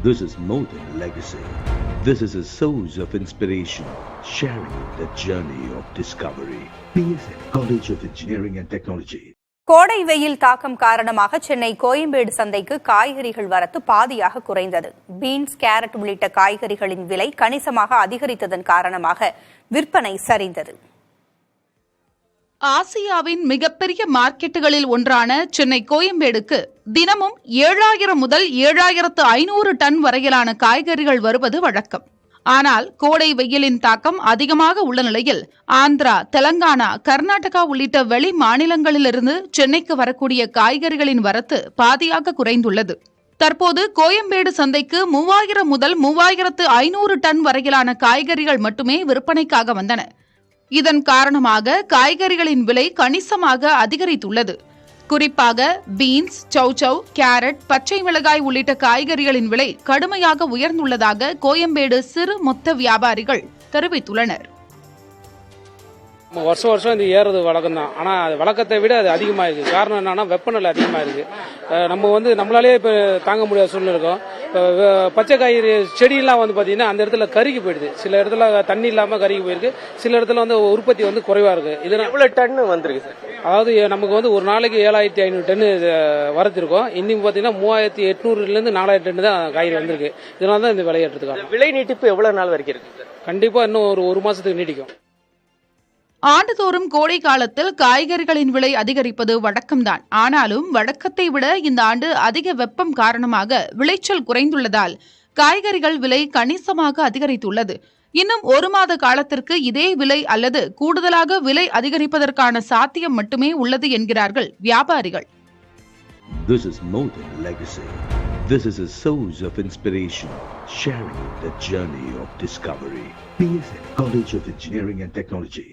This is more than legacy. This is a source of inspiration, sharing the journey of discovery. PSN College of Engineering and Technology. கோடை வெயில் தாக்கம் காரணமாக சென்னை கோயம்பேடு சந்தைக்கு காய்கறிகள் வரத்து பாதியாக குறைந்தது. பீன்ஸ், கேரட் உள்ளிட்ட காய்கறிகளின் விலை கணிசமாக அதிகரித்ததன் காரணமாக விற்பனை சரிந்தது. ஆசியாவின் மிகப்பெரிய மார்க்கெட்டுகளில் ஒன்றான சென்னை கோயம்பேடுக்கு தினமும் 7000 முதல் 7500 டன் வரையிலான காய்கறிகள் வருவது வழக்கம். ஆனால் கோடை வெயிலின் தாக்கம் அதிகமாக உள்ள நிலையில் ஆந்திரா, தெலங்கானா, கர்நாடகா உள்ளிட்ட வெளி மாநிலங்களிலிருந்து சென்னைக்கு வரக்கூடிய காய்கறிகளின் வரத்து பாதியாக குறைந்துள்ளது. தற்போது கோயம்பேடு சந்தைக்கு 3000 முதல் 3500 டன் வரையிலான காய்கறிகள் மட்டுமே விற்பனைக்காக வந்தன. இதன் காரணமாக காய்கறிகளின் விலை கணிசமாக அதிகரித்துள்ளது. குறிப்பாக பீன்ஸ், சௌசௌ, கேரட், பச்சை மிளகாய் உள்ளிட்ட காய்கறிகளின் விலை கடுமையாக உயர்ந்துள்ளதாக கோயம்பேடு சிறு மொத்த வியாபாரிகள் தெரிவித்துள்ளனர். வருஷம் வருஷம் இது ஏறது வழக்கம் தான். ஆனால் அது வழக்கத்தை விட அது அதிகமாக இருக்குது. காரணம் என்னன்னா வெப்பநிலை அதிகமாக இருக்குது. நம்ம நம்மளாலே இப்போ தாங்க முடியாத சூழ்நிலை இருக்கும். இப்போ பச்சை காய்கறி செடியெல்லாம் பார்த்தீங்கன்னா அந்த இடத்துல கருகி போயிடுது. சில இடத்துல தண்ணி இல்லாமல் கருகி போயிருக்கு. சில இடத்துல உற்பத்தி குறைவாக இருக்கு. இதனால் எவ்வளவு டன் வந்திருக்கு சார்? அதாவது நமக்கு ஒரு நாளைக்கு 7500 டன்னு வரத்து இருக்கும். இன்னும் பார்த்தீங்கன்னா 3800லேருந்து 4000 டன் தான் காய்கறி வந்திருக்கு. இதனால தான் இந்த விலையேற்றத்துக்கான விலை நீட்டிப்பு எவ்வளவு நாள் வரைக்கும் இருக்கு சார்? கண்டிப்பாக இன்னும் ஒரு மாசத்துக்கு நீடிக்கும். ஆண்டுதோறும் கோடை காலத்தில் காய்கறிகளின் விலை அதிகரிப்பது வழக்கம்தான். ஆனாலும் வழக்கத்தை விட இந்த ஆண்டு அதிக வெப்பம் காரணமாக விளைச்சல் குறைந்துள்ளதால் காய்கறிகள் விலை கணிசமாக அதிகரித்துள்ளது. இன்னும் 1 மாத காலத்திற்கு இதே விலை அல்லது கூடுதலாக விலை அதிகரிப்பதற்கான சாத்தியம் மட்டுமே உள்ளது என்கிறார்கள் வியாபாரிகள். This is more than legacy. This is a source of inspiration, sharing the journey of discovery. PSN College of Engineering and Technology.